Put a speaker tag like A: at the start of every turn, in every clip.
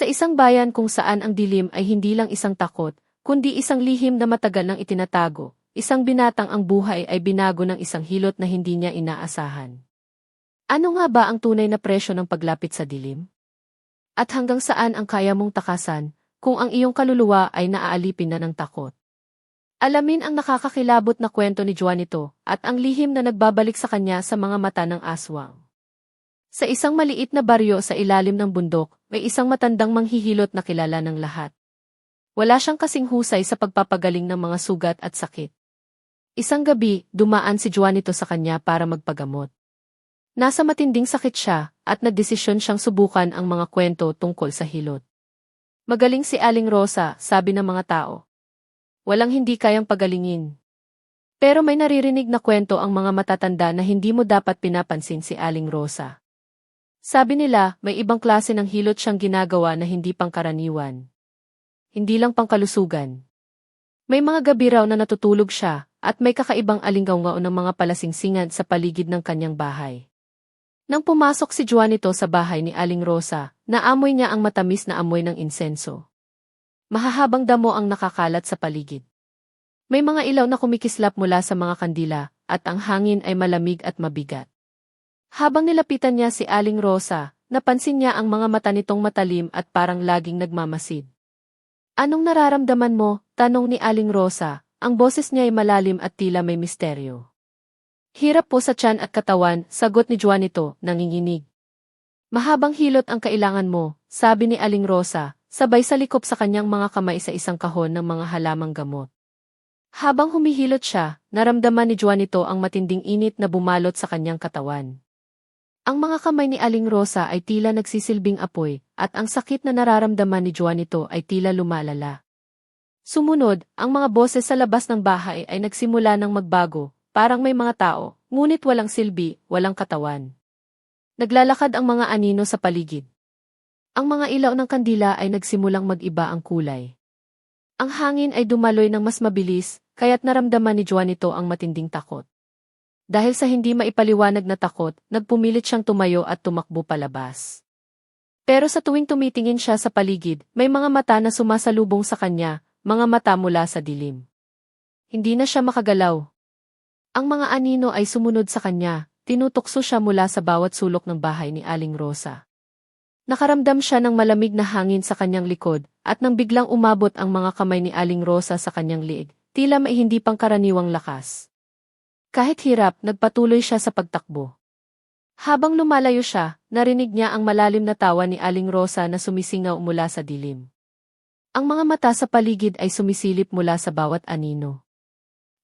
A: Sa isang bayan kung saan ang dilim ay hindi lang isang takot, kundi isang lihim na matagal nang itinatago, isang binatang ang buhay ay binago ng isang hilot na hindi niya inaasahan. Ano nga ba ang tunay na presyo ng paglapit sa dilim? At hanggang saan ang kaya mong takasan, kung ang iyong kaluluwa ay naaalipin na ng takot? Alamin ang nakakakilabot na kwento ni Juanito at ang lihim na nagbabalik sa kanya sa mga mata ng aswang. Sa isang maliit na baryo sa ilalim ng bundok, may isang matandang manghihilot na kilala ng lahat. Wala siyang kasing husay sa pagpapagaling ng mga sugat at sakit. Isang gabi, dumaan si Juanito sa kanya para magpagamot. Nasa matinding sakit siya at nagdesisyon siyang subukan ang mga kwento tungkol sa hilot. Magaling si Aling Rosa, sabi ng mga tao. Walang hindi kayang pagalingin. Pero may naririnig na kwento ang mga matatanda na hindi mo dapat pinapansin si Aling Rosa. Sabi nila, may ibang klase ng hilot siyang ginagawa na hindi pangkaraniwan. Hindi lang pangkalusugan. May mga gabi raw na natutulog siya, at may kakaibang alinggaw-ngao ng mga palasingsingan sa paligid ng kanyang bahay. Nang pumasok si Juanito sa bahay ni Aling Rosa, naamoy niya ang matamis na amoy ng insenso. Mahahabang damo ang nakakalat sa paligid. May mga ilaw na kumikislap mula sa mga kandila, at ang hangin ay malamig at mabigat. Habang nilapitan niya si Aling Rosa, napansin niya ang mga mata nitong matalim at parang laging nagmamasid. Anong nararamdaman mo? Tanong ni Aling Rosa, ang boses niya ay malalim at tila may misteryo. Hirap po sa tiyan at katawan, sagot ni Juanito, nanginginig. Mahabang hilot ang kailangan mo, sabi ni Aling Rosa, sabay salikop sa kanyang mga kamay sa isang kahon ng mga halamang gamot. Habang humihilot siya, naramdaman ni Juanito ang matinding init na bumalot sa kanyang katawan. Ang mga kamay ni Aling Rosa ay tila nagsisilbing apoy, at ang sakit na nararamdaman ni Juanito ay tila lumalala. Sumunod, ang mga boses sa labas ng bahay ay nagsimula ng magbago, parang may mga tao, ngunit walang silbi, walang katawan. Naglalakad ang mga anino sa paligid. Ang mga ilaw ng kandila ay nagsimulang mag-iba ang kulay. Ang hangin ay dumaloy ng mas mabilis, kaya't naramdaman ni Juanito ang matinding takot. Dahil sa hindi maipaliwanag na takot, nagpumilit siyang tumayo at tumakbo palabas. Pero sa tuwing tumitingin siya sa paligid, may mga mata na sumasalubong sa kanya, mga mata mula sa dilim. Hindi na siya makagalaw. Ang mga anino ay sumunod sa kanya, tinutokso siya mula sa bawat sulok ng bahay ni Aling Rosa. Nakaramdam siya ng malamig na hangin sa kanyang likod, at nang biglang umabot ang mga kamay ni Aling Rosa sa kanyang liig, tila may hindi pangkaraniwang lakas. Kahit hirap, nagpatuloy siya sa pagtakbo. Habang lumalayo siya, narinig niya ang malalim na tawa ni Aling Rosa na sumisingaw mula sa dilim. Ang mga mata sa paligid ay sumisilip mula sa bawat anino.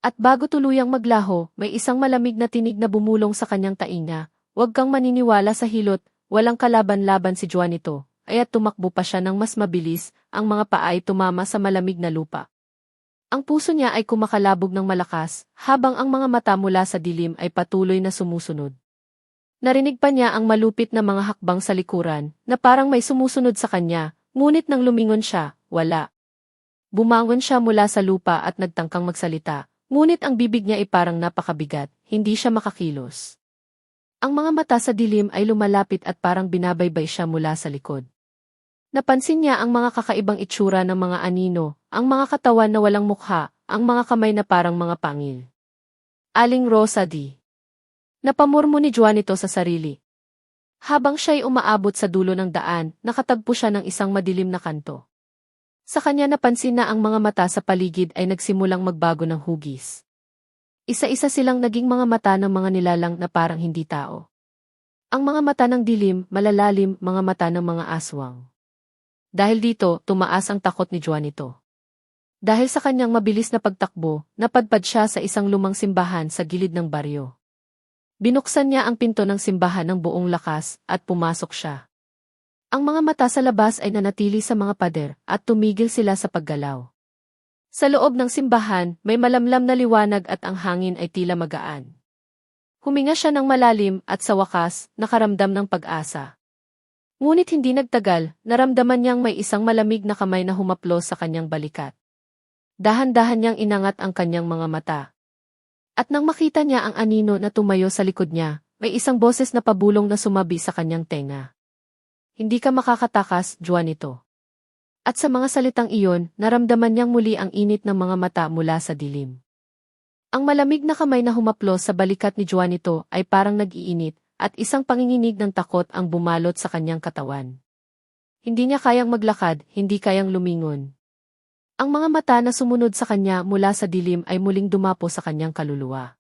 A: At bago tuluyang maglaho, may isang malamig na tinig na bumulong sa kanyang tainga, "Huwag kang maniniwala sa hilot, walang kalaban-laban si Juanito," at tumakbo pa siya ng mas mabilis, ang mga paa ay tumama sa malamig na lupa. Ang puso niya ay kumakalabog ng malakas, habang ang mga mata mula sa dilim ay patuloy na sumusunod. Narinig pa niya ang malupit na mga hakbang sa likuran, na parang may sumusunod sa kanya, ngunit nang lumingon siya, wala. Bumangon siya mula sa lupa at nagtangkang magsalita, ngunit ang bibig niya ay parang napakabigat, hindi siya makakilos. Ang mga mata sa dilim ay lumalapit at parang binabaybay siya mula sa likod. Napansin niya ang mga kakaibang itsura ng mga anino, ang mga katawan na walang mukha, ang mga kamay na parang mga pangil. Aling Rosa di. Napamurmo ni Juanito sa sarili. Habang siya'y umaabot sa dulo ng daan, nakatagpo siya ng isang madilim na kanto. Sa kanya napansin na ang mga mata sa paligid ay nagsimulang magbago ng hugis. Isa-isa silang naging mga mata ng mga nilalang na parang hindi tao. Ang mga mata ng dilim, malalalim, mga mata ng mga aswang. Dahil dito, tumaas ang takot ni Juanito. Dahil sa kanyang mabilis na pagtakbo, napadpad siya sa isang lumang simbahan sa gilid ng baryo. Binuksan niya ang pinto ng simbahan ng buong lakas, at pumasok siya. Ang mga mata sa labas ay nanatili sa mga pader, at tumigil sila sa paggalaw. Sa loob ng simbahan, may malamlam na liwanag at ang hangin ay tila magaan. Huminga siya ng malalim at sa wakas, nakaramdam ng pag-asa. Ngunit hindi nagtagal, naramdaman niyang may isang malamig na kamay na humaplos sa kanyang balikat. Dahan-dahan niyang inangat ang kanyang mga mata. At nang makita niya ang anino na tumayo sa likod niya, may isang boses na pabulong na sumabi sa kanyang tenga. "Hindi ka makakatakas, Juanito." At sa mga salitang iyon, naramdaman niyang muli ang init ng mga mata mula sa dilim. Ang malamig na kamay na humaplos sa balikat ni Juanito ay parang nag-iinit, at isang panginginig ng takot ang bumalot sa kanyang katawan. Hindi niya kayang maglakad, hindi kayang lumingon. Ang mga mata na sumunod sa kanya mula sa dilim ay muling dumapo sa kanyang kaluluwa.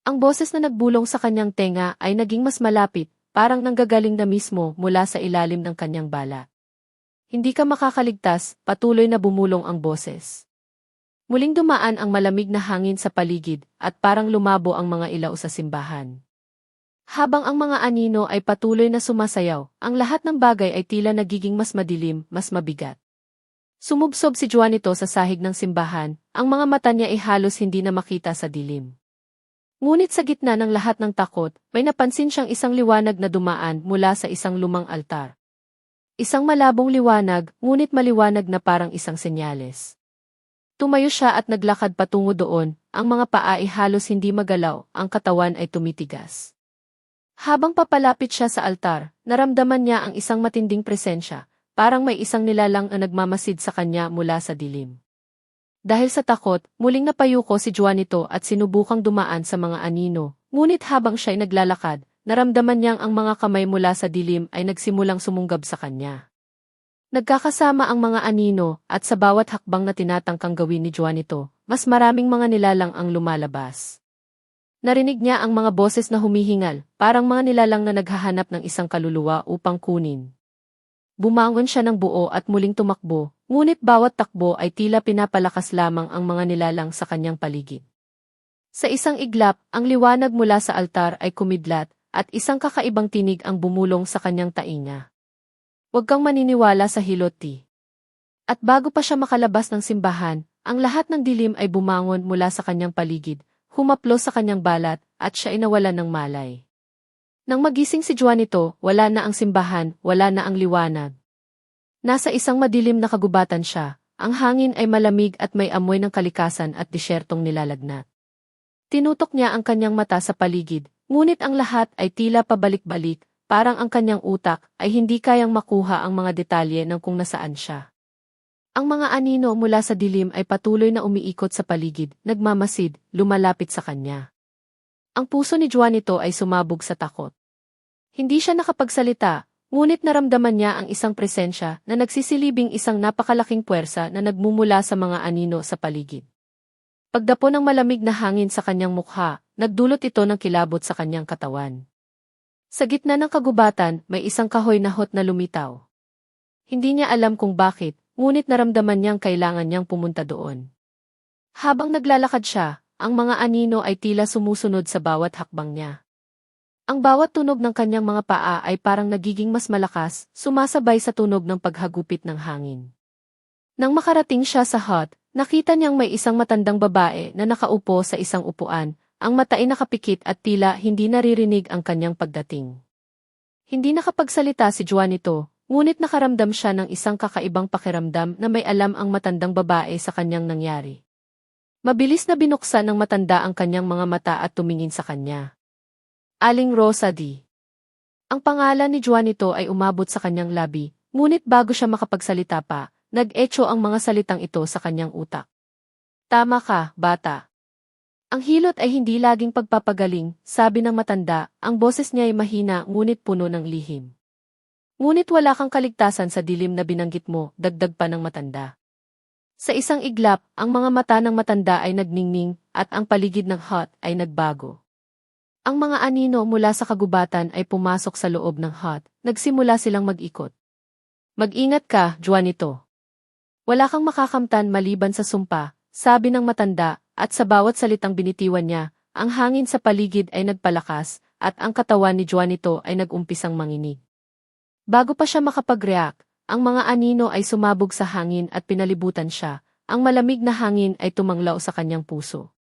A: Ang boses na nagbulong sa kanyang tenga ay naging mas malapit, parang nanggagaling na mismo mula sa ilalim ng kanyang balat. Hindi ka makakaligtas, patuloy na bumulong ang boses. Muling dumaan ang malamig na hangin sa paligid at parang lumabo ang mga ilaw sa simbahan. Habang ang mga anino ay patuloy na sumasayaw, ang lahat ng bagay ay tila nagiging mas madilim, mas mabigat. Sumubsob si Juanito sa sahig ng simbahan, ang mga mata niya ay halos hindi na makita sa dilim. Ngunit sa gitna ng lahat ng takot, may napansin siyang isang liwanag na dumaan mula sa isang lumang altar. Isang malabong liwanag, ngunit maliwanag na parang isang senyales. Tumayo siya at naglakad patungo doon, ang mga paa ay halos hindi magalaw, ang katawan ay tumitigas. Habang papalapit siya sa altar, naramdaman niya ang isang matinding presensya, parang may isang nilalang na nagmamasid sa kanya mula sa dilim. Dahil sa takot, muling napayuko si Juanito at sinubukang dumaan sa mga anino, ngunit habang siya'y naglalakad, naramdaman niyang ang mga kamay mula sa dilim ay nagsimulang sumunggab sa kanya. Nagkakasama ang mga anino at sa bawat hakbang na tinatangkang gawin ni Juanito, mas maraming mga nilalang ang lumalabas. Narinig niya ang mga boses na humihingal, parang mga nilalang na naghahanap ng isang kaluluwa upang kunin. Bumangon siya ng buo at muling tumakbo, ngunit bawat takbo ay tila pinapalakas lamang ang mga nilalang sa kanyang paligid. Sa isang iglap, ang liwanag mula sa altar ay kumidlat, at isang kakaibang tinig ang bumulong sa kanyang tainga. Huwag kang maniniwala sa hiloti. At bago pa siya makalabas ng simbahan, ang lahat ng dilim ay bumangon mula sa kanyang paligid, humaplos sa kanyang balat, at siya ay nawalan ng malay. Nang magising si Juanito, wala na ang simbahan, wala na ang liwanag. Nasa isang madilim na kagubatan siya, ang hangin ay malamig at may amoy ng kalikasan at disyertong nilalagnat. Tinutok niya ang kanyang mata sa paligid, ngunit ang lahat ay tila pabalik-balik, parang ang kanyang utak ay hindi kayang makuha ang mga detalye ng kung nasaan siya. Ang mga anino mula sa dilim ay patuloy na umiikot sa paligid, nagmamasid, lumalapit sa kanya. Ang puso ni Juanito ay sumabog sa takot. Hindi siya nakapagsalita, ngunit naramdaman niya ang isang presensya na nagsisilibing isang napakalaking puwersa na nagmumula sa mga anino sa paligid. Pagdapo ng malamig na hangin sa kanyang mukha, nagdulot ito ng kilabot sa kanyang katawan. Sa gitna ng kagubatan, may isang kahoy na hot na lumitaw. Hindi niya alam kung bakit, ngunit naramdaman niyang kailangan niyang pumunta doon. Habang naglalakad siya, ang mga anino ay tila sumusunod sa bawat hakbang niya. Ang bawat tunog ng kanyang mga paa ay parang nagiging mas malakas, sumasabay sa tunog ng paghagupit ng hangin. Nang makarating siya sa hut, nakita niyang may isang matandang babae na nakaupo sa isang upuan, ang mata ay nakapikit at tila hindi naririnig ang kanyang pagdating. Hindi nakapagsalita si Juanito, ngunit nakaramdam siya ng isang kakaibang pakiramdam na may alam ang matandang babae sa kanyang nangyari. Mabilis na binuksan ng matanda ang kanyang mga mata at tumingin sa kanya. Aling Rosa D. Ang pangalan ni Juanito ay umabot sa kanyang labi, ngunit bago siya makapagsalita pa, nag-echo ang mga salitang ito sa kanyang utak. Tama ka, bata. Ang hilot ay hindi laging pagpapagaling, sabi ng matanda, ang boses niya ay mahina ngunit puno ng lihim. Ngunit wala kang kaligtasan sa dilim na binanggit mo, dagdag pa ng matanda. Sa isang iglap, ang mga mata ng matanda ay nagningning, at ang paligid ng hut ay nagbago. Ang mga anino mula sa kagubatan ay pumasok sa loob ng hut, nagsimula silang mag-ikot. Mag-ingat ka, Juanito. Wala kang makakamtan maliban sa sumpa, sabi ng matanda, at sa bawat salitang binitiwan niya, ang hangin sa paligid ay nagpalakas, at ang katawan ni Juanito ay nag-umpisang manginig. Bago pa siya makapag-react, ang mga anino ay sumabog sa hangin at pinalibutan siya, ang malamig na hangin ay tumanglaw sa kanyang puso.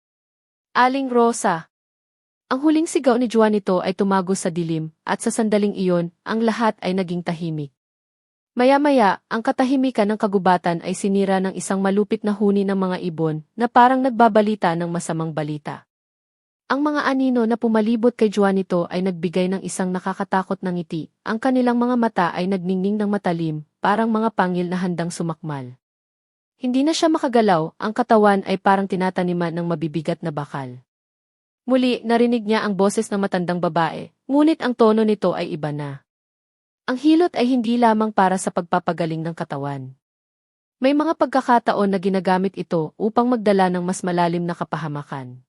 A: Aling Rosa! Ang huling sigaw ni Juanito ay tumagos sa dilim, at sa sandaling iyon, ang lahat ay naging tahimik. Maya-maya, ang katahimikan ng kagubatan ay sinira ng isang malupit na huni ng mga ibon na parang nagbabalita ng masamang balita. Ang mga anino na pumalibot kay Juanito ay nagbigay ng isang nakakatakot na ngiti, ang kanilang mga mata ay nagningning ng matalim, parang mga pangil na handang sumakmal. Hindi na siya makagalaw, ang katawan ay parang tinataniman ng mabibigat na bakal. Muli, narinig niya ang boses ng matandang babae, ngunit ang tono nito ay iba na. Ang hilot ay hindi lamang para sa pagpapagaling ng katawan. May mga pagkakataon na ginagamit ito upang magdala ng mas malalim na kapahamakan.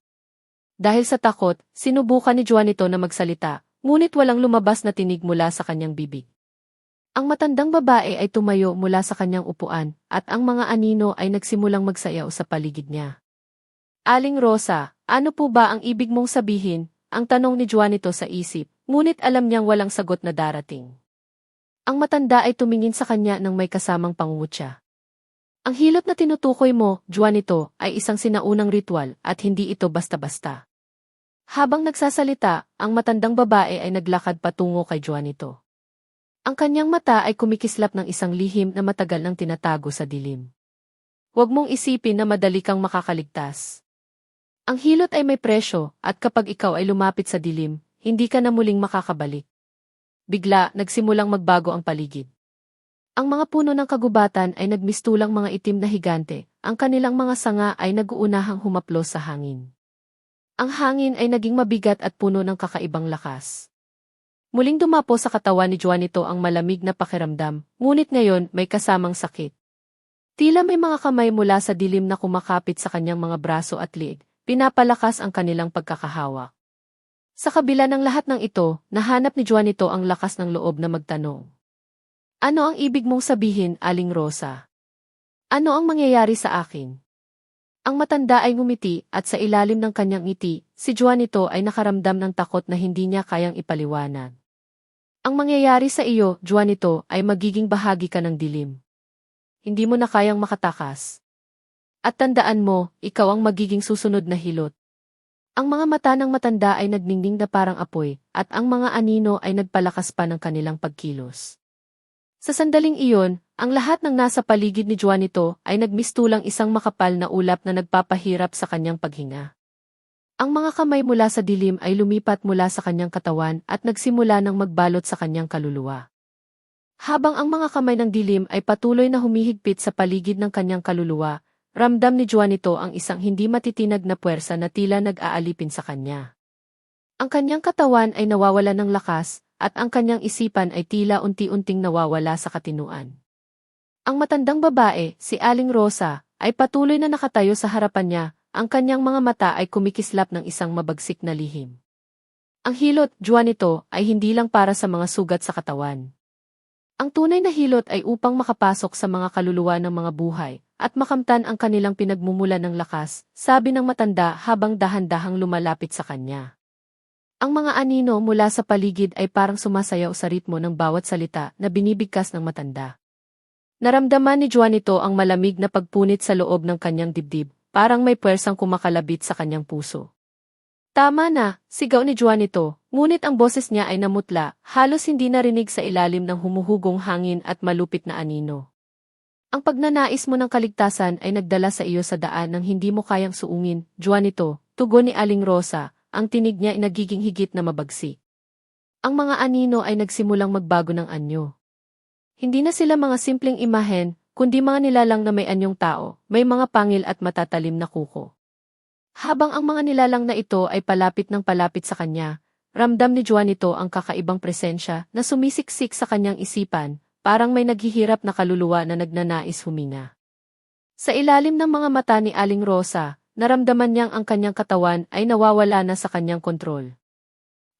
A: Dahil sa takot, sinubukan ni Juanito na magsalita, ngunit walang lumabas na tinig mula sa kanyang bibig. Ang matandang babae ay tumayo mula sa kanyang upuan, at ang mga anino ay nagsimulang magsayaw sa paligid niya. Aling Rosa, ano po ba ang ibig mong sabihin? Ang tanong ni Juanito sa isip, ngunit alam niyang walang sagot na darating. Ang matanda ay tumingin sa kanya nang may kasamang pangungutya. Ang hilot na tinutukoy mo, Juanito, ay isang sinaunang ritual at hindi ito basta-basta. Habang nagsasalita, ang matandang babae ay naglakad patungo kay Juanito. Ang kanyang mata ay kumikislap ng isang lihim na matagal nang tinatago sa dilim. Huwag mong isipin na madali kang makakaligtas. Ang hilot ay may presyo, at kapag ikaw ay lumapit sa dilim, hindi ka na muling makakabalik. Bigla, nagsimulang magbago ang paligid. Ang mga puno ng kagubatan ay nagmistulang mga itim na higante, ang kanilang mga sanga ay nag-uunahang humaplos sa hangin. Ang hangin ay naging mabigat at puno ng kakaibang lakas. Muling dumapo sa katawan ni Juanito ang malamig na pakiramdam, ngunit ngayon may kasamang sakit. Tila may mga kamay mula sa dilim na kumakapit sa kanyang mga braso at liig, pinapalakas ang kanilang pagkakahawak. Sa kabila ng lahat ng ito, nahanap ni Juanito ang lakas ng loob na magtanong. Ano ang ibig mong sabihin, Aling Rosa? Ano ang mangyayari sa akin? Ang matanda ay ngumiti at sa ilalim ng kanyang ngiti, si Juanito ay nakaramdam ng takot na hindi niya kayang ipaliwanag. Ang mangyayari sa iyo, Juanito, ay magiging bahagi ka ng dilim. Hindi mo na kayang makatakas. At tandaan mo, ikaw ang magiging susunod na hilot. Ang mga mata ng matanda ay nagningning na parang apoy, at ang mga anino ay nagpalakas pa ng kanilang pagkilos. Sa sandaling iyon, ang lahat ng nasa paligid ni Juanito ay nagmistulang isang makapal na ulap na nagpapahirap sa kanyang paghinga. Ang mga kamay mula sa dilim ay lumipat mula sa kanyang katawan at nagsimula ng magbalot sa kanyang kaluluwa. Habang ang mga kamay ng dilim ay patuloy na humihigpit sa paligid ng kanyang kaluluwa, ramdam ni Juanito ang isang hindi matitinag na puwersa na tila nag-aalipin sa kanya. Ang kanyang katawan ay nawawala ng lakas, at ang kanyang isipan ay tila unti-unting nawawala sa katinuan. Ang matandang babae, si Aling Rosa, ay patuloy na nakatayo sa harapan niya, ang kanyang mga mata ay kumikislap ng isang mabagsik na lihim. Ang hilot, Juanito, ay hindi lang para sa mga sugat sa katawan. Ang tunay na hilot ay upang makapasok sa mga kaluluwa ng mga buhay, at makamtan ang kanilang pinagmumulan ng lakas, sabi ng matanda habang dahan-dahang lumalapit sa kanya. Ang mga anino mula sa paligid ay parang sumasayaw sa ritmo ng bawat salita na binibigkas ng matanda. Naramdaman ni Juanito ang malamig na pagpunit sa loob ng kanyang dibdib, parang may puwersang kumakalabit sa kanyang puso. Tama na, sigaw ni Juanito, ngunit ang boses niya ay namutla, halos hindi narinig sa ilalim ng humuhugong hangin at malupit na anino. Ang pagnanais mo ng kaligtasan ay nagdala sa iyo sa daan ng hindi mo kayang suungin, Juanito, tugon ni Aling Rosa. Ang tinig niya ay nagiging higit na mabagsik. Ang mga anino ay nagsimulang magbago ng anyo. Hindi na sila mga simpleng imahen, kundi mga nilalang na may anyong tao, may mga pangil at matatalim na kuko. Habang ang mga nilalang na ito ay palapit ng palapit sa kanya, ramdam ni Juanito ang kakaibang presensya na sumisiksik sa kanyang isipan, parang may naghihirap na kaluluwa na nagnanais huminga. Sa ilalim ng mga mata ni Aling Rosa, naramdaman niyang ang kanyang katawan ay nawawala na sa kanyang kontrol.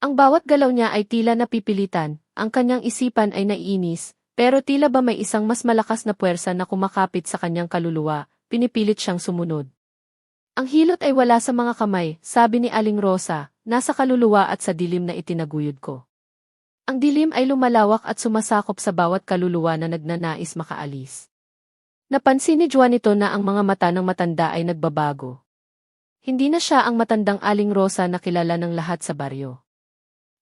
A: Ang bawat galaw niya ay tila napipilitan, ang kanyang isipan ay naiinis, pero tila ba may isang mas malakas na puwersa na kumakapit sa kanyang kaluluwa, pinipilit siyang sumunod. Ang hilot ay wala sa mga kamay, sabi ni Aling Rosa, nasa kaluluwa at sa dilim na itinaguyod ko. Ang dilim ay lumalawak at sumasakop sa bawat kaluluwa na nagnanais makaalis. Napansin ni Juanito na ang mga mata ng matanda ay nagbabago. Hindi na siya ang matandang Aling Rosa na kilala ng lahat sa baryo.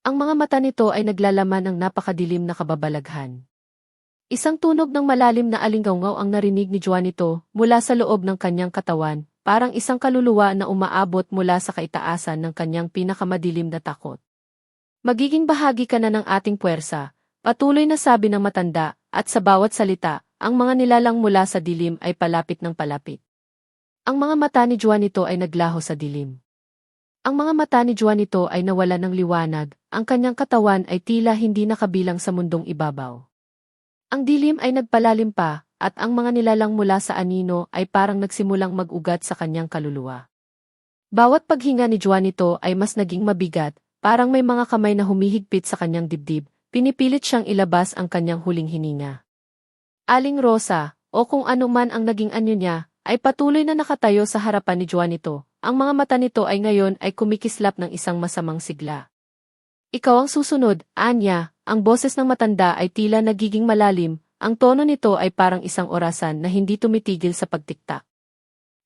A: Ang mga mata nito ay naglalaman ng napakadilim na kababalaghan. Isang tunog ng malalim na alingawngaw ang narinig ni Juanito mula sa loob ng kanyang katawan, parang isang kaluluwa na umaabot mula sa kaitaasan ng kanyang pinakamadilim na takot. Magiging bahagi ka na ng ating puwersa, patuloy na sabi ng matanda, at sa bawat salita, ang mga nilalang mula sa dilim ay palapit ng palapit. Ang mga mata ni Juanito ay naglaho sa dilim. Ang mga mata ni Juanito ay nawala ng liwanag, ang kanyang katawan ay tila hindi nakabilang sa mundong ibabaw. Ang dilim ay nagpalalim pa, at ang mga nilalang mula sa anino ay parang nagsimulang mag-ugat sa kanyang kaluluwa. Bawat paghinga ni Juanito ay mas naging mabigat, parang may mga kamay na humihigpit sa kanyang dibdib, pinipilit siyang ilabas ang kanyang huling hininga. Aling Rosa, o kung ano man ang naging anyo niya, ay patuloy na nakatayo sa harapan ni Juanito. Ang mga mata nito ay ngayon ay kumikislap ng isang masamang sigla. Ikaw ang susunod, Anya, ang boses ng matanda ay tila nagiging malalim, ang tono nito ay parang isang orasan na hindi tumitigil sa pagtiktak.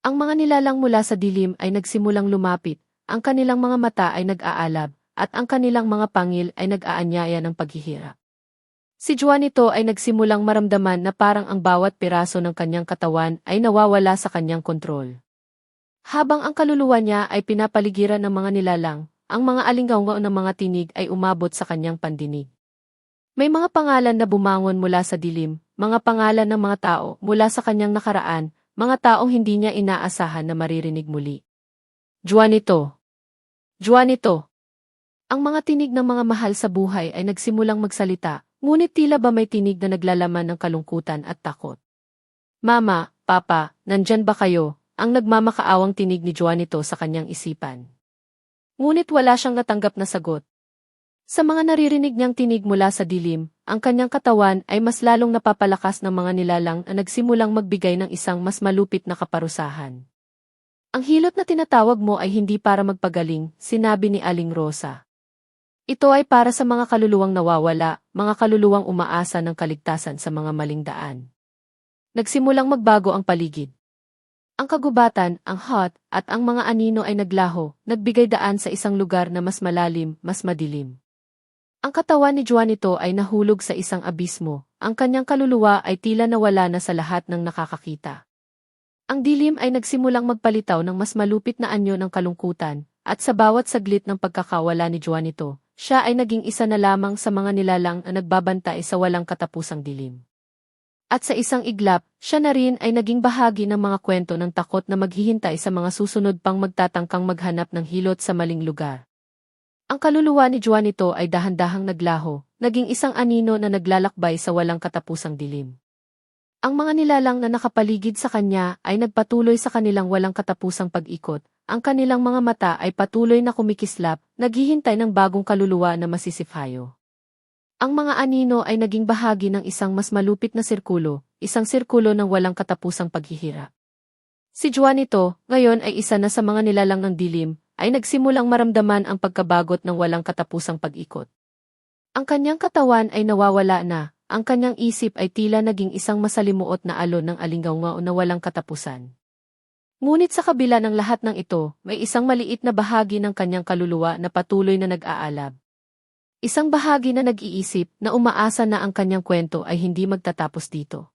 A: Ang mga nilalang mula sa dilim ay nagsimulang lumapit, ang kanilang mga mata ay nag-aalab, at ang kanilang mga pangil ay nag-aanyaya ng paghihirap. Si Juanito ay nagsimulang maramdaman na parang ang bawat piraso ng kanyang katawan ay nawawala sa kanyang kontrol. Habang ang kaluluwa niya ay pinapaligiran ng mga nilalang, ang mga alinggaw ng mga tinig ay umabot sa kanyang pandinig. May mga pangalan na bumangon mula sa dilim, mga pangalan ng mga tao mula sa kanyang nakaraan, mga taong hindi niya inaasahan na maririnig muli. Juanito! Juanito! Ang mga tinig ng mga mahal sa buhay ay nagsimulang magsalita, ngunit tila ba may tinig na naglalaman ng kalungkutan at takot. Mama, Papa, nandyan ba kayo? Ang nagmamakaawang tinig ni Juanito sa kanyang isipan. Ngunit wala siyang natanggap na sagot. Sa mga naririnig niyang tinig mula sa dilim, ang kanyang katawan ay mas lalong napapalakas ng mga nilalang na nagsimulang magbigay ng isang mas malupit na kaparusahan. Ang hilot na tinatawag mo ay hindi para magpagaling, sinabi ni Aling Rosa. Ito ay para sa mga kaluluwang nawawala, mga kaluluwang umaasa ng kaligtasan sa mga maling daan. Nagsimulang magbago ang paligid. Ang kagubatan, ang hot, at ang mga anino ay naglaho, nagbigay daan sa isang lugar na mas malalim, mas madilim. Ang katawan ni Juanito ay nahulog sa isang abismo, ang kanyang kaluluwa ay tila nawala na sa lahat ng nakakakita. Ang dilim ay nagsimulang magpalitaw ng mas malupit na anyo ng kalungkutan, at sa bawat saglit ng pagkakawala ni Juanito, siya ay naging isa na lamang sa mga nilalang na nagbabantay sa walang katapusang dilim. At sa isang iglap, siya na rin ay naging bahagi ng mga kwento ng takot na maghihintay sa mga susunod pang magtatangkang maghanap ng hilot sa maling lugar. Ang kaluluwa ni Juanito ay dahan-dahang naglaho, naging isang anino na naglalakbay sa walang katapusang dilim. Ang mga nilalang na nakapaligid sa kanya ay nagpatuloy sa kanilang walang katapusang pag-ikot, ang kanilang mga mata ay patuloy na kumikislap, naghihintay ng bagong kaluluwa na masisiphayo. Ang mga anino ay naging bahagi ng isang mas malupit na sirkulo, isang sirkulo ng walang katapusang paghihirap. Si Juanito, ngayon ay isa na sa mga nilalang ng dilim, ay nagsimulang maramdaman ang pagkabagot ng walang katapusang pag-ikot. Ang kanyang katawan ay nawawala na, ang kanyang isip ay tila naging isang masalimuot na alon ng alinggaw na walang katapusan. Ngunit sa kabila ng lahat ng ito, may isang maliit na bahagi ng kanyang kaluluwa na patuloy na nag-aalab. Isang bahagi na nag-iisip na umaasa na ang kanyang kwento ay hindi magtatapos dito.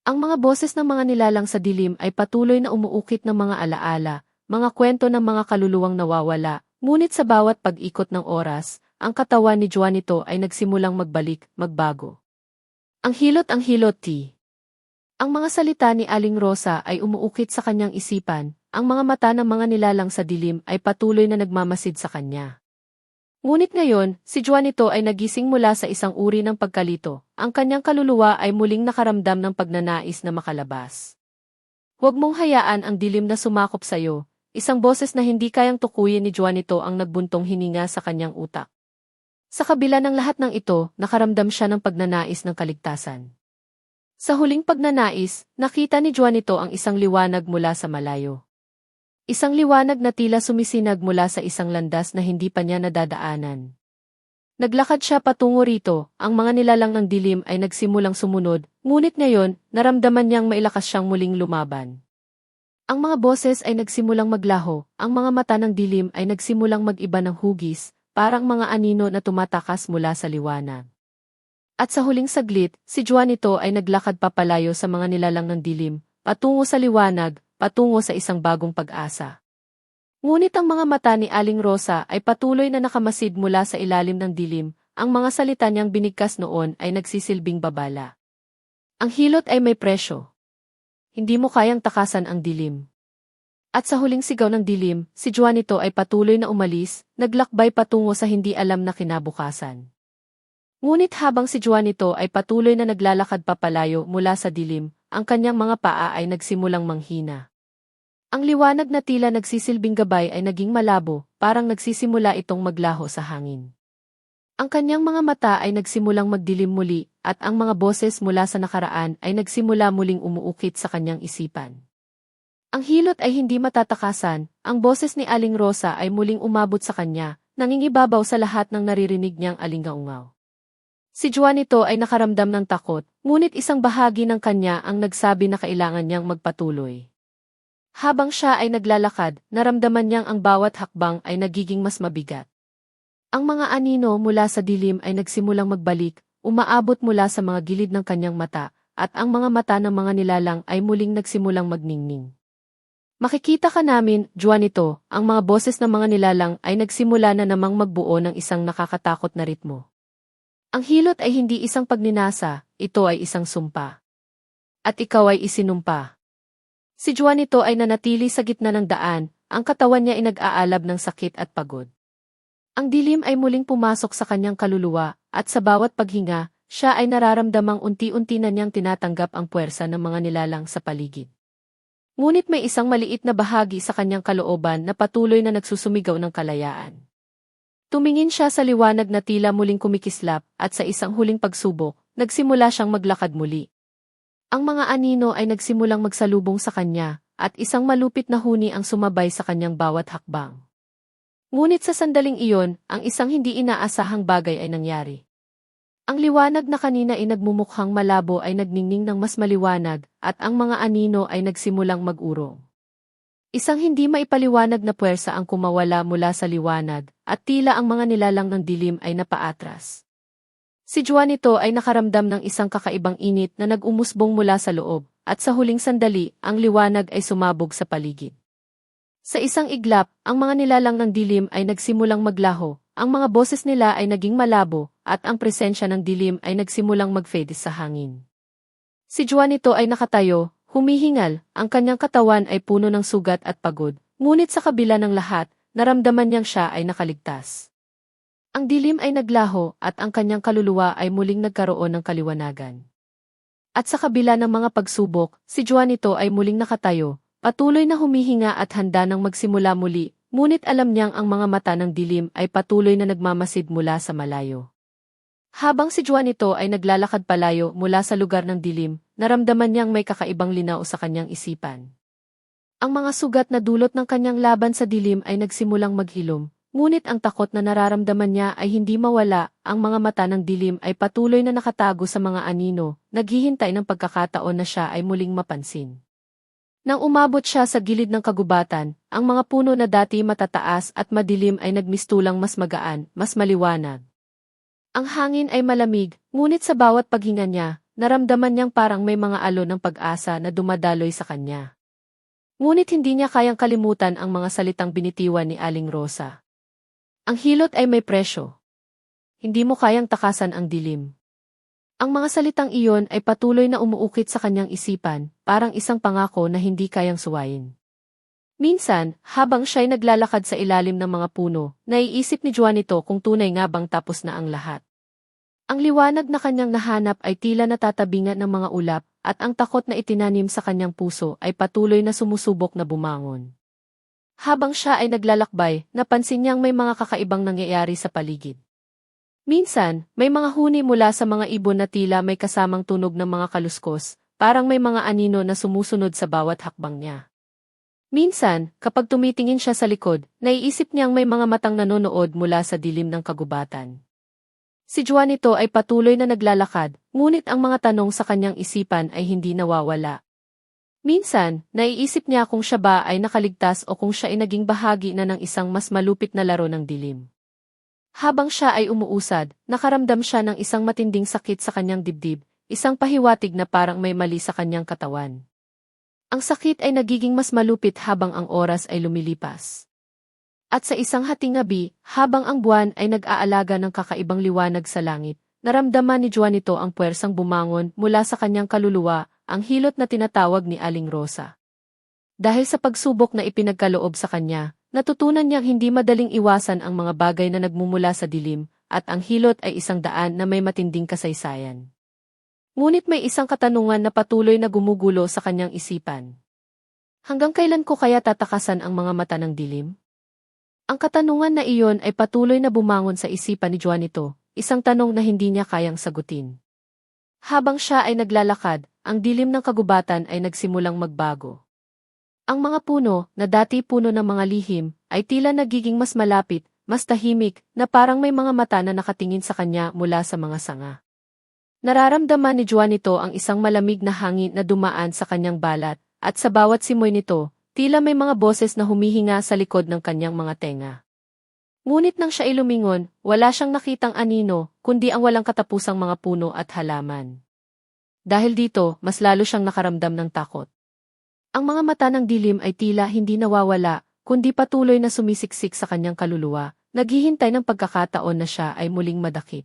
A: Ang mga boses ng mga nilalang sa dilim ay patuloy na umuukit ng mga alaala, mga kwento ng mga kaluluwang nawawala, ngunit sa bawat pag-ikot ng oras, ang katawan ni Juanito ay nagsimulang magbalik, magbago. Ang hilot ti. Ang mga salita ni Aling Rosa ay umuukit sa kanyang isipan, ang mga mata ng mga nilalang sa dilim ay patuloy na nagmamasid sa kanya. Ngunit ngayon, si Juanito ay nagising mula sa isang uri ng pagkalito, ang kanyang kaluluwa ay muling nakaramdam ng pagnanais na makalabas. Huwag mong hayaan ang dilim na sumakop sa'yo, isang boses na hindi kayang tukuyin ni Juanito ang nagbuntong hininga sa kanyang utak. Sa kabila ng lahat ng ito, nakaramdam siya ng pagnanais ng kaligtasan. Sa huling pagnanais, nakita ni Juanito ang isang liwanag mula sa malayo. Isang liwanag na tila sumisinag mula sa isang landas na hindi pa niya nadadaanan. Naglakad siya patungo rito, ang mga nilalang ng dilim ay nagsimulang sumunod, ngunit ngayon, naramdaman niyang mailakas siyang muling lumaban. Ang mga boses ay nagsimulang maglaho, ang mga mata ng dilim ay nagsimulang mag-iba ng hugis, parang mga anino na tumatakas mula sa liwanag. At sa huling saglit, si Juanito ay naglakad papalayo sa mga nilalang ng dilim, patungo sa liwanag, patungo sa isang bagong pag-asa. Ngunit ang mga mata ni Aling Rosa ay patuloy na nakamasid mula sa ilalim ng dilim, ang mga salita niyang binigkas noon ay nagsisilbing babala. Ang hilot ay may presyo. Hindi mo kayang takasan ang dilim. At sa huling sigaw ng dilim, si Juanito ay patuloy na umalis, naglakbay patungo sa hindi alam na kinabukasan. Ngunit habang si Juanito ay patuloy na naglalakad papalayo mula sa dilim, ang kanyang mga paa ay nagsimulang manghina. Ang liwanag na tila nagsisilbing gabay ay naging malabo, parang nagsisimula itong maglaho sa hangin. Ang kanyang mga mata ay nagsimulang magdilim muli, at ang mga boses mula sa nakaraan ay nagsimula muling umuukit sa kanyang isipan. Ang hilot ay hindi matatakasan, ang boses ni Aling Rosa ay muling umabot sa kanya, nangingibabaw sa lahat ng naririnig niyang alingaungaw. Si Juanito ay nakaramdam ng takot, ngunit isang bahagi ng kanya ang nagsabi na kailangan niyang magpatuloy. Habang siya ay naglalakad, naramdaman niyang ang bawat hakbang ay nagiging mas mabigat. Ang mga anino mula sa dilim ay nagsimulang magbalik, umaabot mula sa mga gilid ng kanyang mata, at ang mga mata ng mga nilalang ay muling nagsimulang magningning. Makikita ka namin, Juanito, ang mga boses ng mga nilalang ay nagsimula na namang magbuo ng isang nakakatakot na ritmo. Ang hilot ay hindi isang pagninasa, ito ay isang sumpa. At ikaw ay isinumpa. Si Juanito ay nanatili sa gitna ng daan, ang katawan niya ay nag-aalab ng sakit at pagod. Ang dilim ay muling pumasok sa kanyang kaluluwa, at sa bawat paghinga, siya ay nararamdamang unti-unti na niyang tinatanggap ang puwersa ng mga nilalang sa paligid. Ngunit may isang maliit na bahagi sa kanyang kalooban na patuloy na nagsusumigaw ng kalayaan. Tumingin siya sa liwanag na tila muling kumikislap, at sa isang huling pagsubok, nagsimula siyang maglakad muli. Ang mga anino ay nagsimulang magsalubong sa kanya, at isang malupit na huni ang sumabay sa kanyang bawat hakbang. Ngunit sa sandaling iyon, ang isang hindi inaasahang bagay ay nangyari. Ang liwanag na kanina ay nagmumukhang malabo ay nagningning ng mas maliwanag, at ang mga anino ay nagsimulang mag-urong. Isang hindi maipaliwanag na puwersa ang kumawala mula sa liwanag, at tila ang mga nilalang ng dilim ay napaatras. Si Juanito ay nakaramdam ng isang kakaibang init na nag-umusbong mula sa loob, at sa huling sandali, ang liwanag ay sumabog sa paligid. Sa isang iglap, ang mga nilalang ng dilim ay nagsimulang maglaho, ang mga boses nila ay naging malabo, at ang presensya ng dilim ay nagsimulang mag-fade sa hangin. Si Juanito ay nakatayo, humihingal, ang kanyang katawan ay puno ng sugat at pagod, ngunit sa kabila ng lahat, naramdaman niyang siya ay nakaligtas. Ang dilim ay naglaho at ang kanyang kaluluwa ay muling nagkaroon ng kaliwanagan. At sa kabila ng mga pagsubok, si Juanito ay muling nakatayo, patuloy na humihinga at handa nang magsimula muli, ngunit alam niyang ang mga mata ng dilim ay patuloy na nagmamasid mula sa malayo. Habang si Juanito ay naglalakad palayo mula sa lugar ng dilim, naramdaman niyang may kakaibang linaw sa kanyang isipan. Ang mga sugat na dulot ng kanyang laban sa dilim ay nagsimulang maghilom, ngunit ang takot na nararamdaman niya ay hindi mawala, ang mga mata ng dilim ay patuloy na nakatago sa mga anino, naghihintay ng pagkakataon na siya ay muling mapansin. Nang umabot siya sa gilid ng kagubatan, ang mga puno na dati matataas at madilim ay nagmistulang mas magaan, mas maliwanag. Ang hangin ay malamig, ngunit sa bawat paghinga niya, naramdaman niyang parang may mga alon ng pag-asa na dumadaloy sa kanya. Ngunit hindi niya kayang kalimutan ang mga salitang binitiwan ni Aling Rosa. Ang hilot ay may presyo. Hindi mo kayang takasan ang dilim. Ang mga salitang iyon ay patuloy na umuukit sa kanyang isipan, parang isang pangako na hindi kayang suwayin. Minsan, habang siya'y naglalakad sa ilalim ng mga puno, naiisip ni Juanito kung tunay nga bang tapos na ang lahat. Ang liwanag na kanyang nahanap ay tila natatabingan ng mga ulap, at ang takot na itinanim sa kanyang puso ay patuloy na sumusubok na bumangon. Habang siya ay naglalakbay, napansin niyang may mga kakaibang nangyayari sa paligid. Minsan, may mga huni mula sa mga ibon na tila may kasamang tunog ng mga kaluskos, parang may mga anino na sumusunod sa bawat hakbang niya. Minsan, kapag tumitingin siya sa likod, naiisip niyang may mga matang nanonood mula sa dilim ng kagubatan. Si Juanito ay patuloy na naglalakad, ngunit ang mga tanong sa kanyang isipan ay hindi nawawala. Minsan, naiisip niya kung siya ba ay nakaligtas o kung siya ay naging bahagi na ng isang mas malupit na laro ng dilim. Habang siya ay umuusad, nakaramdam siya ng isang matinding sakit sa kanyang dibdib, isang pahiwatig na parang may mali sa kanyang katawan. Ang sakit ay nagiging mas malupit habang ang oras ay lumilipas. At sa isang hating gabi, habang ang buwan ay nag-aalaga ng kakaibang liwanag sa langit, naramdaman ni Juanito ang puwersang bumangon mula sa kanyang kaluluwa, ang hilot na tinatawag ni Aling Rosa. Dahil sa pagsubok na ipinagkaloob sa kanya, natutunan niyang hindi madaling iwasan ang mga bagay na nagmumula sa dilim, at ang hilot ay isang daan na may matinding kasaysayan. Ngunit may isang katanungan na patuloy na gumugulo sa kanyang isipan. Hanggang kailan ko kaya tatakasan ang mga mata ng dilim? Ang katanungan na iyon ay patuloy na bumangon sa isipan ni Juanito, isang tanong na hindi niya kayang sagutin. Habang siya ay naglalakad, ang dilim ng kagubatan ay nagsimulang magbago. Ang mga puno, na dati puno ng mga lihim, ay tila nagiging mas malapit, mas tahimik, na parang may mga mata na nakatingin sa kanya mula sa mga sanga. Nararamdaman ni Juanito ang isang malamig na hangin na dumaan sa kanyang balat, at sa bawat simoy nito, tila may mga boses na humihinga sa likod ng kanyang mga tenga. Ngunit nang siya ay lumingon, wala siyang nakitang anino, kundi ang walang katapusang mga puno at halaman. Dahil dito, mas lalo siyang nakaramdam ng takot. Ang mga mata ng dilim ay tila hindi nawawala, kundi patuloy na sumisiksik sa kanyang kaluluwa, naghihintay ng pagkakataon na siya ay muling madakip.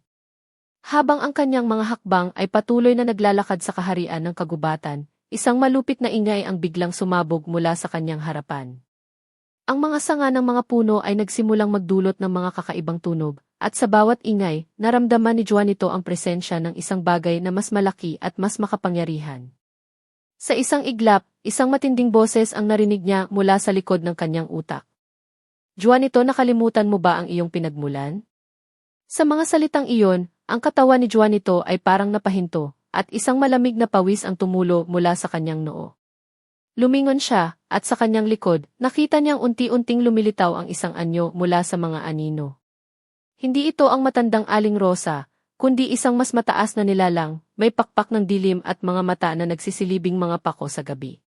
A: Habang ang kanyang mga hakbang ay patuloy na naglalakad sa kaharian ng kagubatan, isang malupit na ingay ang biglang sumabog mula sa kanyang harapan. Ang mga sanga ng mga puno ay nagsimulang magdulot ng mga kakaibang tunog, at sa bawat ingay, naramdaman ni Juanito ang presensya ng isang bagay na mas malaki at mas makapangyarihan. Sa isang iglap, isang matinding boses ang narinig niya mula sa likod ng kanyang utak. Juanito, nakalimutan mo ba ang iyong pinagmulan? Sa mga salitang iyon, ang katawan ni Juanito ay parang napahinto, at isang malamig na pawis ang tumulo mula sa kanyang noo. Lumingon siya, at sa kanyang likod, nakita niyang unti-unting lumilitaw ang isang anyo mula sa mga anino. Hindi ito ang matandang Aling Rosa, kundi isang mas mataas na nilalang, may pakpak ng dilim at mga mata na nagsisilibing mga pako sa gabi.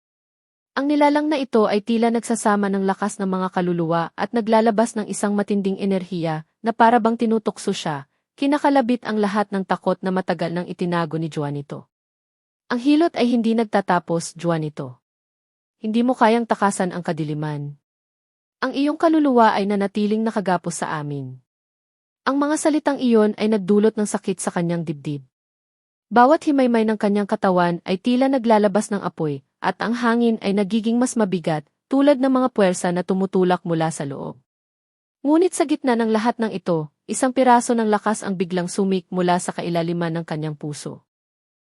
A: Ang nilalang na ito ay tila nagsasama ng lakas ng mga kaluluwa at naglalabas ng isang matinding enerhiya na para bang tinutokso siya. Kinakalabit ang lahat ng takot na matagal nang itinago ni Juanito. Ang hilot ay hindi nagtatapos, Juanito. Hindi mo kayang takasan ang kadiliman. Ang iyong kaluluwa ay nanatiling nakagapos sa amin. Ang mga salitang iyon ay nagdulot ng sakit sa kanyang dibdib. Bawat himaymay ng kanyang katawan ay tila naglalabas ng apoy, at ang hangin ay nagiging mas mabigat, tulad ng mga puwersa na tumutulak mula sa loob. Ngunit sa gitna ng lahat ng ito, isang piraso ng lakas ang biglang sumik mula sa kailaliman ng kanyang puso.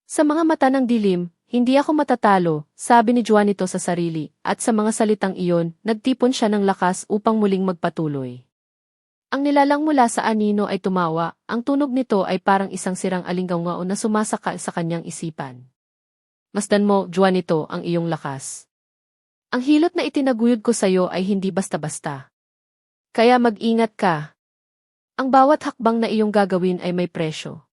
A: Sa mga mata ng dilim, hindi ako matatalo, sabi ni Juanito sa sarili, at sa mga salitang iyon, nagtipon siya ng lakas upang muling magpatuloy. Ang nilalang mula sa anino ay tumawa, ang tunog nito ay parang isang sirang alingaw-ngao na sumasaka sa kanyang isipan. Masdan mo, Juanito, ang iyong lakas. Ang hilot na itinaguyod ko sa iyo ay hindi basta-basta. Kaya mag-ingat ka. Ang bawat hakbang na iyong gagawin ay may presyo.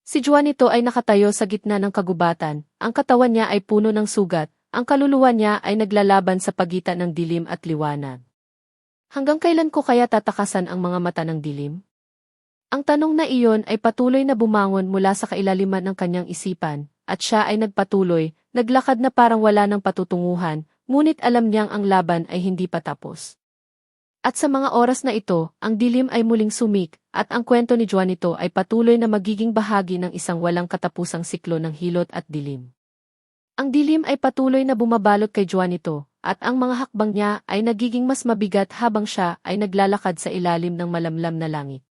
A: Si Juanito ay nakatayo sa gitna ng kagubatan, ang katawan niya ay puno ng sugat, ang kaluluwa niya ay naglalaban sa pagitan ng dilim at liwanag. Hanggang kailan ko kaya tatakasan ang mga mata ng dilim? Ang tanong na iyon ay patuloy na bumangon mula sa kailaliman ng kanyang isipan, at siya ay nagpatuloy, naglakad na parang wala ng patutunguhan, ngunit alam niyang ang laban ay hindi pa tapos. At sa mga oras na ito, ang dilim ay muling sumik, at ang kwento ni Juanito ay patuloy na magiging bahagi ng isang walang katapusang siklo ng hilot at dilim. Ang dilim ay patuloy na bumabalot kay Juanito, at ang mga hakbang niya ay nagiging mas mabigat habang siya ay naglalakad sa ilalim ng malamlam na langit.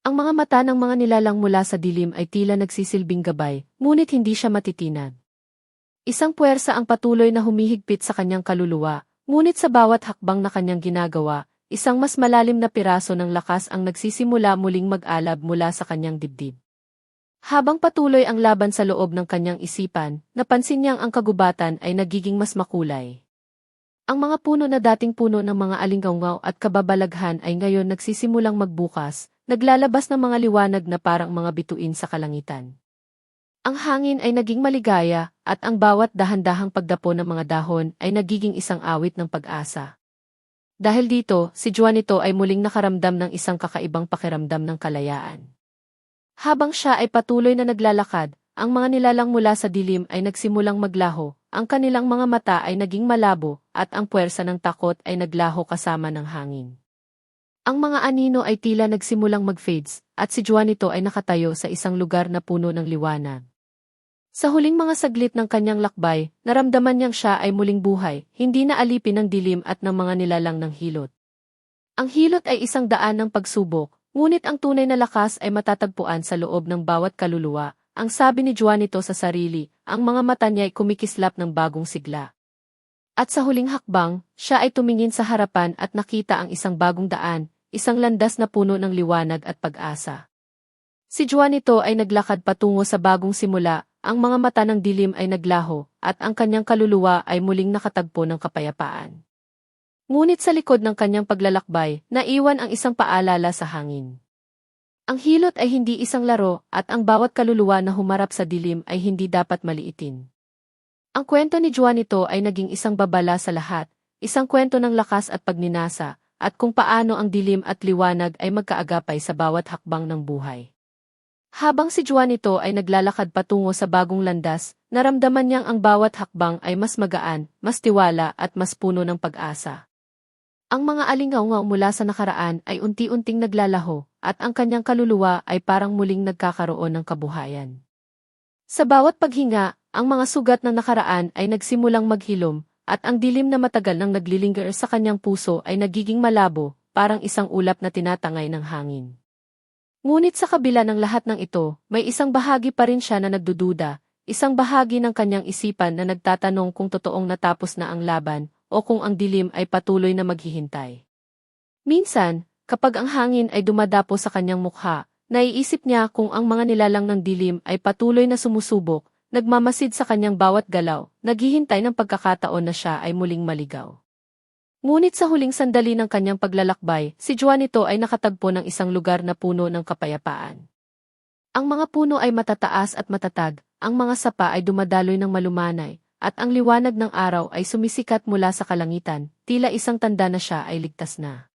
A: Ang mga mata ng mga nilalang mula sa dilim ay tila nagsisilbing gabay, ngunit hindi siya matitinag. Isang puwersa ang patuloy na humihigpit sa kanyang kaluluwa, ngunit sa bawat hakbang na kanyang ginagawa, isang mas malalim na piraso ng lakas ang nagsisimula muling mag-alab mula sa kanyang dibdib. Habang patuloy ang laban sa loob ng kanyang isipan, napansin niyang ang kagubatan ay nagiging mas makulay. Ang mga puno na dating puno ng mga alingawngaw at kababalaghan ay ngayon nagsisimulang magbukas, naglalabas ng mga liwanag na parang mga bituin sa kalangitan. Ang hangin ay naging maligaya, at ang bawat dahan-dahang pagdapo ng mga dahon ay nagiging isang awit ng pag-asa. Dahil dito, si Juanito ay muling nakaramdam ng isang kakaibang pakiramdam ng kalayaan. Habang siya ay patuloy na naglalakad, ang mga nilalang mula sa dilim ay nagsimulang maglaho, ang kanilang mga mata ay naging malabo, at ang puwersa ng takot ay naglaho kasama ng hangin. Ang mga anino ay tila nagsimulang mag-fades, at si Juanito ay nakatayo sa isang lugar na puno ng liwanag. Sa huling mga saglit ng kanyang lakbay, naramdaman niyang siya ay muling buhay, hindi na alipin ng dilim at ng mga nilalang ng hilot. Ang hilot ay isang daan ng pagsubok, ngunit ang tunay na lakas ay matatagpuan sa loob ng bawat kaluluwa. Ang sabi ni Juanito sa sarili, ang mga mata niya ay kumikislap ng bagong sigla. At sa huling hakbang, siya ay tumingin sa harapan at nakita ang isang bagong daan, isang landas na puno ng liwanag at pag-asa. Si Juanito ay naglakad patungo sa bagong simula, ang mga mata ng dilim ay naglaho, at ang kanyang kaluluwa ay muling nakatagpo ng kapayapaan. Ngunit sa likod ng kanyang paglalakbay, naiwan ang isang paalala sa hangin. Ang hilot ay hindi isang laro, at ang bawat kaluluwa na humarap sa dilim ay hindi dapat maliitin. Ang kwento ni Juanito ay naging isang babala sa lahat, isang kwento ng lakas at pagninasa, at kung paano ang dilim at liwanag ay magkaagapay sa bawat hakbang ng buhay. Habang si Juanito ay naglalakad patungo sa bagong landas, naramdaman niyang ang bawat hakbang ay mas magaan, mas tiwala at mas puno ng pag-asa. Ang mga alingaw mula sa nakaraan ay unti-unting naglalaho, at ang kanyang kaluluwa ay parang muling nagkakaroon ng kabuhayan. Sa bawat paghinga, ang mga sugat ng nakaraan ay nagsimulang maghilom, at ang dilim na matagal nang naglilingger sa kanyang puso ay nagiging malabo, parang isang ulap na tinatangay ng hangin. Ngunit sa kabila ng lahat ng ito, may isang bahagi pa rin siya na nagdududa, isang bahagi ng kanyang isipan na nagtatanong kung totoong natapos na ang laban, o kung ang dilim ay patuloy na maghihintay. Minsan, kapag ang hangin ay dumadapo sa kanyang mukha, naiisip niya kung ang mga nilalang ng dilim ay patuloy na sumusubok, nagmamasid sa kanyang bawat galaw, naghihintay ng pagkakataon na siya ay muling maligaw. Ngunit sa huling sandali ng kanyang paglalakbay, si Juanito ay nakatagpo ng isang lugar na puno ng kapayapaan. Ang mga puno ay matataas at matatag, ang mga sapa ay dumadaloy ng malumanay, at ang liwanag ng araw ay sumisikat mula sa kalangitan, tila isang tanda na siya ay ligtas na.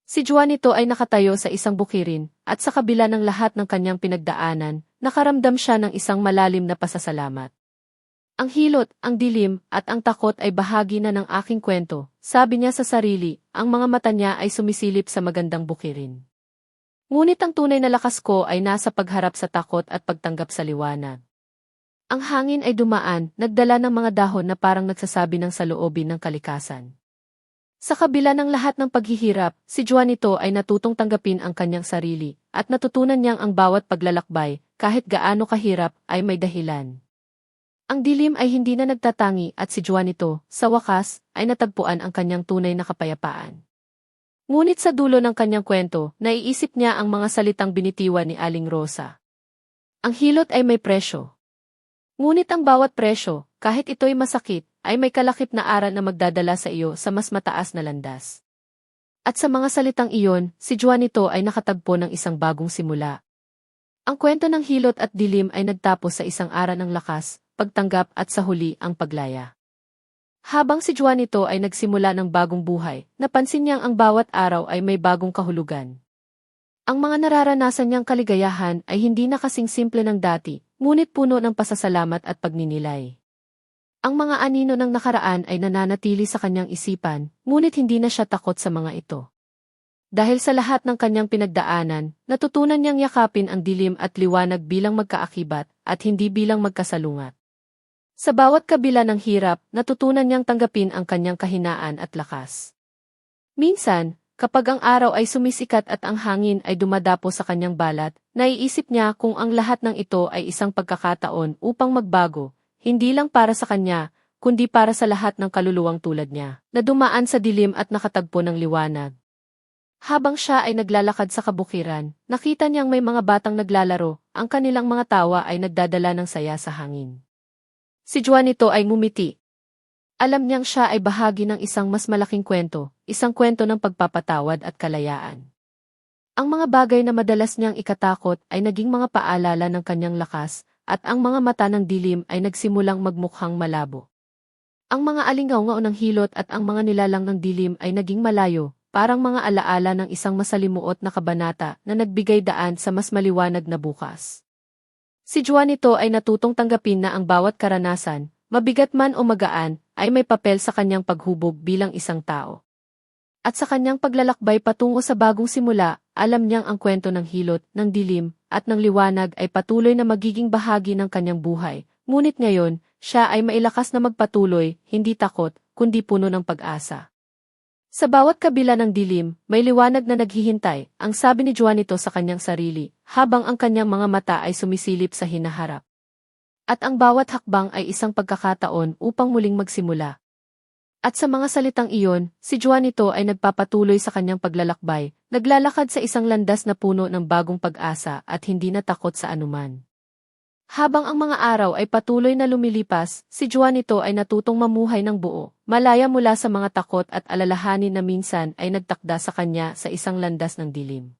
A: Si Juanito ay nakatayo sa isang bukirin, at sa kabila ng lahat ng kanyang pinagdaanan, nakaramdam siya ng isang malalim na pasasalamat. Ang hilot, ang dilim, at ang takot ay bahagi na ng aking kwento, sabi niya sa sarili, ang mga mata niya ay sumisilip sa magandang bukirin. Ngunit ang tunay na lakas ko ay nasa pagharap sa takot at pagtanggap sa liwanag. Ang hangin ay dumaan, nagdala ng mga dahon na parang nagsasabi ng saloobin ng kalikasan. Sa kabila ng lahat ng paghihirap, si Juanito ay natutong tanggapin ang kanyang sarili, at natutunan niyang ang bawat paglalakbay, kahit gaano kahirap, ay may dahilan. Ang dilim ay hindi na nagtatangi at si Juanito, sa wakas, ay natagpuan ang kanyang tunay na kapayapaan. Ngunit sa dulo ng kanyang kwento, naiisip niya ang mga salitang binitiwan ni Aling Rosa. Ang hilot ay may presyo. Ngunit ang bawat presyo, kahit ito'y masakit, ay may kalakip na aral na magdadala sa iyo sa mas mataas na landas. At sa mga salitang iyon, si Juanito ay nakatagpo ng isang bagong simula. Ang kwento ng hilot at dilim ay nagtapos sa isang aral ng lakas, pagtanggap at sa huli ang paglaya. Habang si Juanito ay nagsimula ng bagong buhay, napansin niyang ang bawat araw ay may bagong kahulugan. Ang mga nararanasan niyang kaligayahan ay hindi na kasing simple ng dati, ngunit puno ng pasasalamat at pagninilay. Ang mga anino ng nakaraan ay nananatili sa kanyang isipan, ngunit hindi na siya takot sa mga ito. Dahil sa lahat ng kanyang pinagdaanan, natutunan niyang yakapin ang dilim at liwanag bilang magkaakibat at hindi bilang magkasalungat. Sa bawat kabila ng hirap, natutunan niyang tanggapin ang kanyang kahinaan at lakas. Minsan, kapag ang araw ay sumisikat at ang hangin ay dumadapo sa kanyang balat, naiisip niya kung ang lahat ng ito ay isang pagkakataon upang magbago, hindi lang para sa kanya, kundi para sa lahat ng kaluluwang tulad niya, na dumaan sa dilim at nakatagpo ng liwanag. Habang siya ay naglalakad sa kabukiran, nakita niyang may mga batang naglalaro, ang kanilang mga tawa ay nagdadala ng saya sa hangin. Si Juanito ay ngumiti. Alam niyang siya ay bahagi ng isang mas malaking kwento, isang kwento ng pagpapatawad at kalayaan. Ang mga bagay na madalas niyang ikatakot ay naging mga paalala ng kanyang lakas, at ang mga mata ng dilim ay nagsimulang magmukhang malabo. Ang mga alingaw ng hilot at ang mga nilalang ng dilim ay naging malayo, parang mga alaala ng isang masalimuot na kabanata na nagbigay daan sa mas maliwanag na bukas. Si Juanito ay natutong tanggapin na ang bawat karanasan, mabigat man o magaan, ay may papel sa kanyang paghubog bilang isang tao. At sa kanyang paglalakbay patungo sa bagong simula, alam niyang ang kwento ng hilot, ng dilim, at ng liwanag ay patuloy na magiging bahagi ng kanyang buhay. Ngunit ngayon, siya ay mailakas na magpatuloy, hindi takot, kundi puno ng pag-asa. Sa bawat kabila ng dilim, may liwanag na naghihintay, ang sabi ni Juanito sa kanyang sarili, habang ang kanyang mga mata ay sumisilip sa hinaharap. At ang bawat hakbang ay isang pagkakataon upang muling magsimula. At sa mga salitang iyon, si Juanito ay nagpapatuloy sa kanyang paglalakbay, naglalakad sa isang landas na puno ng bagong pag-asa at hindi natakot sa anuman. Habang ang mga araw ay patuloy na lumilipas, si Juanito ay natutong mamuhay ng buo, malaya mula sa mga takot at alalahanin na minsan ay nagtakda sa kanya sa isang landas ng dilim.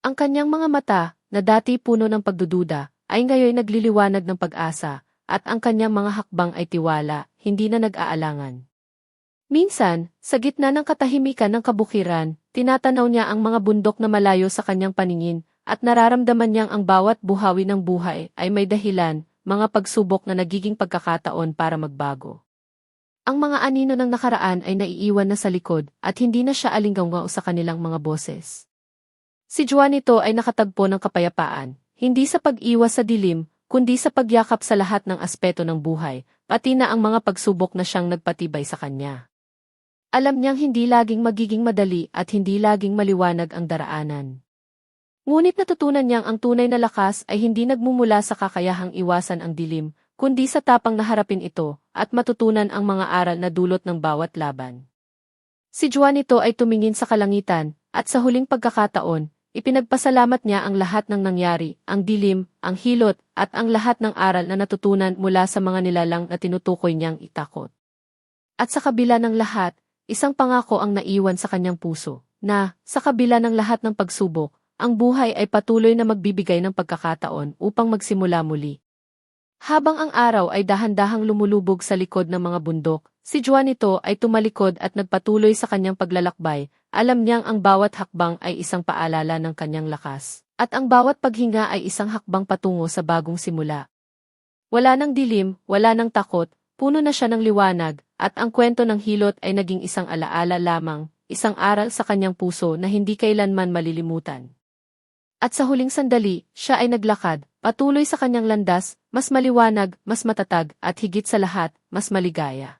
A: Ang kanyang mga mata, na dati puno ng pagdududa, ay ngayon nagliliwanag ng pag-asa, at ang kanyang mga hakbang ay tiwala, hindi na nag-aalangan. Minsan, sa gitna ng katahimikan ng kabukiran, tinatanaw niya ang mga bundok na malayo sa kanyang paningin, at nararamdaman niyang ang bawat buhawi ng buhay ay may dahilan, mga pagsubok na nagiging pagkakataon para magbago. Ang mga anino ng nakaraan ay naiiwan na sa likod, at hindi na siya alinggaw sa kanilang mga boses. Si Juanito ay nakatagpo ng kapayapaan, hindi sa pag-iwas sa dilim, kundi sa pagyakap sa lahat ng aspeto ng buhay, pati na ang mga pagsubok na siyang nagpatibay sa kanya. Alam niyang hindi laging magiging madali at hindi laging maliwanag ang daraanan. Ngunit natutunan niyang ang tunay na lakas ay hindi nagmumula sa kakayahang iwasan ang dilim, kundi sa tapang na harapin ito, at matutunan ang mga aral na dulot ng bawat laban. Si Juanito ay tumingin sa kalangitan, at sa huling pagkakataon, ipinagpasalamat niya ang lahat ng nangyari, ang dilim, ang hilot, at ang lahat ng aral na natutunan mula sa mga nilalang na tinutukoy niyang itakot. At sa kabila ng lahat, isang pangako ang naiwan sa kanyang puso, na, sa kabila ng lahat ng pagsubok, ang buhay ay patuloy na magbibigay ng pagkakataon upang magsimula muli. Habang ang araw ay dahan-dahang lumulubog sa likod ng mga bundok, si Juanito ay tumalikod at nagpatuloy sa kanyang paglalakbay, alam niyang ang bawat hakbang ay isang paalala ng kanyang lakas, at ang bawat paghinga ay isang hakbang patungo sa bagong simula. Wala nang dilim, wala nang takot, puno na siya ng liwanag, at ang kwento ng hilot ay naging isang alaala lamang, isang aral sa kanyang puso na hindi kailanman malilimutan. At sa huling sandali, siya ay naglakad, patuloy sa kanyang landas, mas maliwanag, mas matatag, at higit sa lahat, mas maligaya.